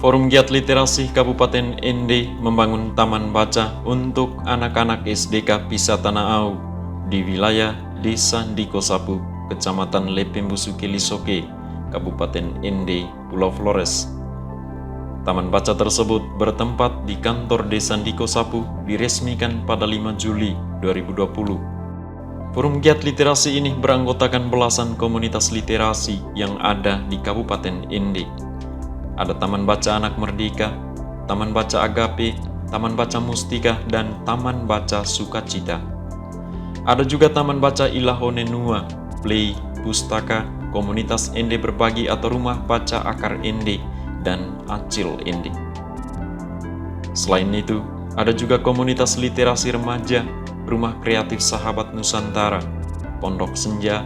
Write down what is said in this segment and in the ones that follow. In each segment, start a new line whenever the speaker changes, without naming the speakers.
Forum Giat Literasi Kabupaten Ende membangun taman baca untuk anak-anak SDK Pisa Tanah Au di wilayah Desa Dikosapu, Kecamatan Lepembusuke Lisoke, Kabupaten Ende, Pulau Flores. Taman baca tersebut bertempat di kantor Desa Dikosapu diresmikan pada 5 Juli 2020. Forum Giat Literasi ini beranggotakan belasan komunitas literasi yang ada di Kabupaten Ende. Ada Taman Baca Anak Merdeka, Taman Baca Agape, Taman Baca Mustika, dan Taman Baca Sukacita. Ada juga Taman Baca Ilahone Nua, Play, Pustaka, Komunitas Ende Berbagi atau Rumah Baca Akar Ende, dan Acil Ende. Selain itu, ada juga komunitas literasi remaja, Rumah Kreatif Sahabat Nusantara, Pondok Senja,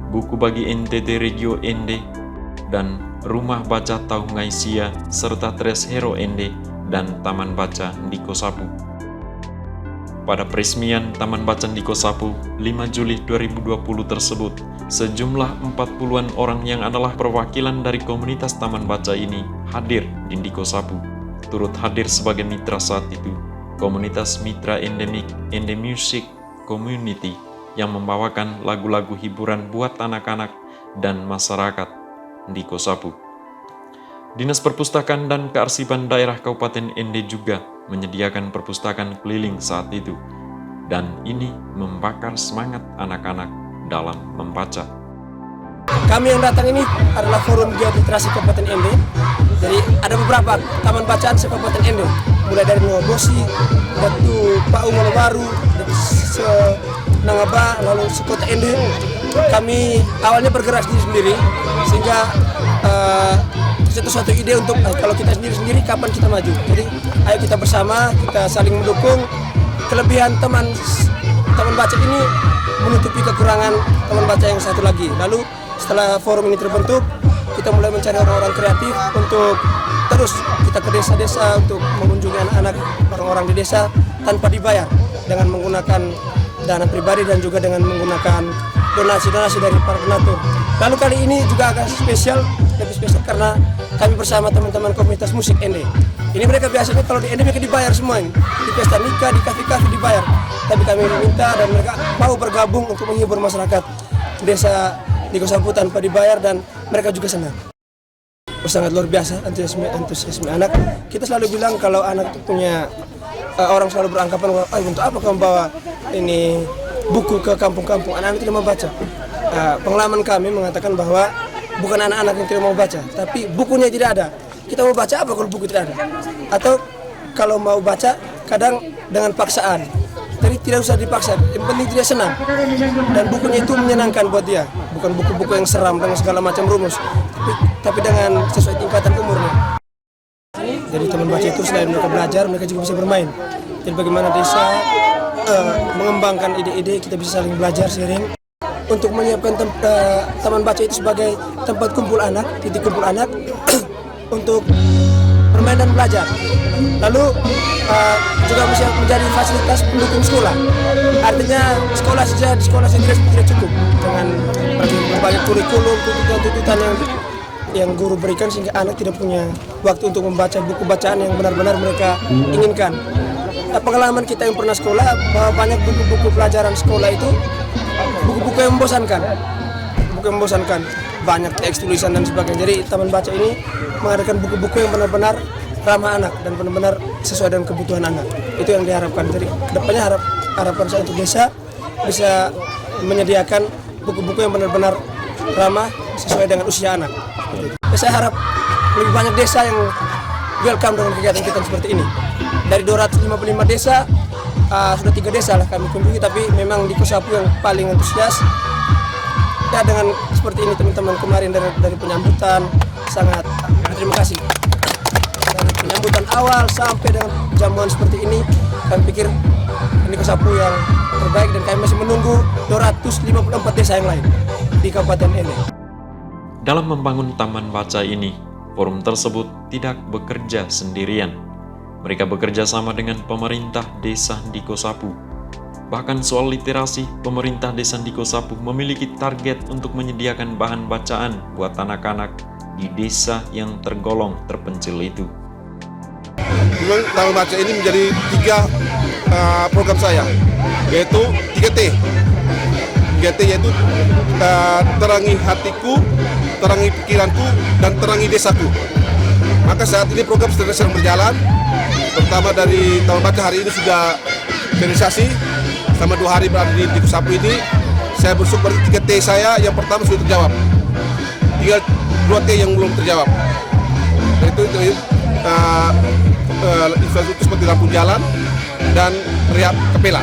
Buku Bagi NTT Regio Ende, dan Rumah Baca Taungai Sia, serta Tres Hero Ende dan Taman Baca Dikosapu. Pada peresmian Taman Baca Dikosapu 5 Juli 2020 tersebut, sejumlah 40-an orang yang adalah perwakilan dari komunitas Taman Baca ini hadir di Dikosapu. Turut hadir sebagai mitra saat itu, komunitas Mitra Endemik Ende Music Community yang membawakan lagu-lagu hiburan buat anak-anak dan masyarakat Dikosapu. Dinas Perpustakaan dan Kearsipan Daerah Kabupaten Ende juga menyediakan perpustakaan keliling saat itu, dan ini membakar semangat anak-anak dalam membaca.
Kami yang datang ini adalah Forum Giat Literasi Kabupaten Ende. Jadi ada beberapa taman bacaan se-Kabupaten Ende, mulai dari Nuwabosi, Datu Pak Umar Baru, Nangaba, lalu sekota Ende. Kami awalnya bergerak sendiri, sehingga suatu ide untuk kalau kita sendiri kapan kita maju. Jadi ayo kita bersama, kita saling mendukung. Kelebihan teman baca ini menutupi kekurangan teman baca yang satu lagi. Lalu setelah forum ini terbentuk, kita mulai mencari orang-orang kreatif untuk terus kita ke desa-desa untuk mengunjungi anak-anak orang-orang di desa tanpa dibayar, dengan menggunakan dana pribadi dan juga dengan menggunakan donasi-donasi dari para donatur. Lalu kali ini juga agak lebih spesial karena kami bersama teman-teman komunitas musik Ende. Ini mereka biasanya kalau di Ende mereka dibayar semua ini. Di pesta nikah, di kafe-kafe dibayar. Tapi kami meminta dan mereka mau bergabung untuk menghibur masyarakat desa Dikosapu tanpa dibayar, dan mereka juga senang. Sangat luar biasa antusiasme anak. Kita selalu bilang kalau anak itu punya orang selalu beranggapan, untuk apa kamu bawa ini buku ke kampung-kampung, anak-anak tidak mau baca. Pengalaman kami mengatakan bahwa bukan anak-anak yang tidak mau baca, tapi bukunya tidak ada. Kita mau baca apa kalau buku tidak ada? Atau kalau mau baca kadang dengan paksaan. Jadi tidak usah dipaksa, yang penting dia senang. Dan bukunya itu menyenangkan buat dia. Bukan buku-buku yang seram dengan segala macam rumus, tapi dengan sesuai tingkatan umurnya. Jadi teman baca itu selain mereka belajar, mereka juga bisa bermain. Jadi bagaimana desa mengembangkan ide-ide, kita bisa saling belajar, sharing. Untuk menyiapkan taman baca itu sebagai tempat kumpul anak, titik kumpul anak untuk bermain dan belajar. Lalu juga bisa menjadi fasilitas pendukung sekolah. Artinya sekolah saja di sekolah sendiri tidak cukup dengan berbagai kurikulum, tuntutan yang guru berikan, sehingga anak tidak punya waktu untuk membaca buku bacaan yang benar-benar mereka inginkan. Pengalaman kita yang pernah sekolah, bahwa banyak buku-buku pelajaran sekolah itu buku-buku yang membosankan, banyak teks tulisan dan sebagainya. Jadi taman baca ini mengadakan buku-buku yang benar-benar ramah anak dan benar-benar sesuai dengan kebutuhan anak. Itu yang diharapkan. Jadi kedepannya harapan saya untuk desa bisa menyediakan buku-buku yang benar-benar ramah sesuai dengan usia anak. Saya harap lebih banyak desa yang welcome dengan kegiatan seperti ini. Dari 255 desa, sudah 3 desa lah kami kunjungi, tapi memang Dikosapu yang paling antusias. Ya, dengan seperti ini teman-teman kemarin dari penyambutan, sangat terima kasih. Dari penyambutan awal sampai dengan jamuan seperti ini, kami pikir Dikosapu yang terbaik, dan kami masih menunggu 254 desa yang lain di Kabupaten Ende.
Dalam membangun taman baca ini, forum tersebut tidak bekerja sendirian. Mereka bekerja sama dengan pemerintah desa Dikosapu. Bahkan soal literasi, pemerintah desa Dikosapu memiliki target untuk menyediakan bahan bacaan buat anak-anak di desa yang tergolong terpencil itu.
Memang Taman Baca ini menjadi 3 program saya, yaitu 3T. 3T yaitu terangi hatiku, terangi pikiranku, dan terangi desaku. Maka saat ini program sedang berjalan. Pertama dari Taman Baca hari ini sudah realisasi selama 2 hari berada di Tikus Sapu ini. Saya bersyukur 3T saya yang pertama sudah terjawab. Tinggal 2T yang belum terjawab. Itu infrastruktur seperti lampu jalan dan rehab kapela.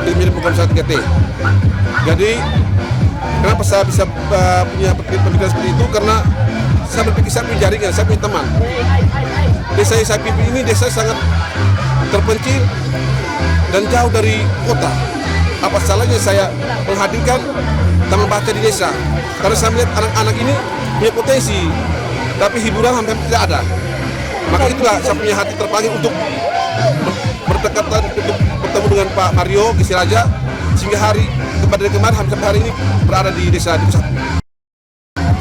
Ini menjadi program saya 3T. Jadi kenapa saya bisa punya pemikiran seperti itu? Karena saya berpikir saya punya jaringan, saya punya teman. Desa yang saya pimpin ini desa sangat terpencil dan jauh dari kota. Apa salahnya saya menghadirkan Taman Baca di desa? Karena saya melihat anak-anak ini punya potensi, tapi hiburan hampir tidak ada. Maka itulah saya punya hati terpanggil untuk berdekatan, untuk bertemu dengan Pak Mario Gisi Raja, sehingga pada kemarin hampir sampai hari ini berada di desa Tikus Sapu.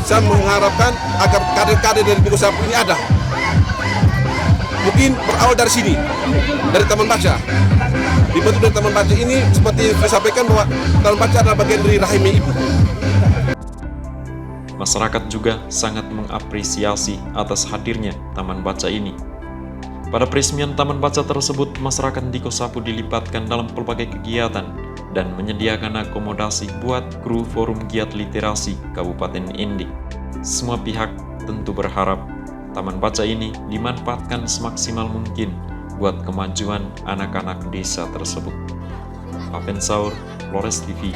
Saya mengharapkan agar kader-kader dari Tikus Sapu ini ada. Mungkin berawal dari sini, dari Taman Baca. Dibentuk dari Taman Baca ini seperti yang saya sampaikan bahwa Taman Baca adalah bagian dari rahimnya ibu.
Masyarakat juga sangat mengapresiasi atas hadirnya Taman Baca ini. Pada peresmian Taman Baca tersebut, masyarakat Tikus Sapu dilibatkan dalam berbagai kegiatan dan menyediakan akomodasi buat kru Forum Giat Literasi Kabupaten Indik. Semua pihak tentu berharap Taman Baca ini dimanfaatkan semaksimal mungkin buat kemajuan anak-anak desa tersebut. Apen Saur, Flores TV.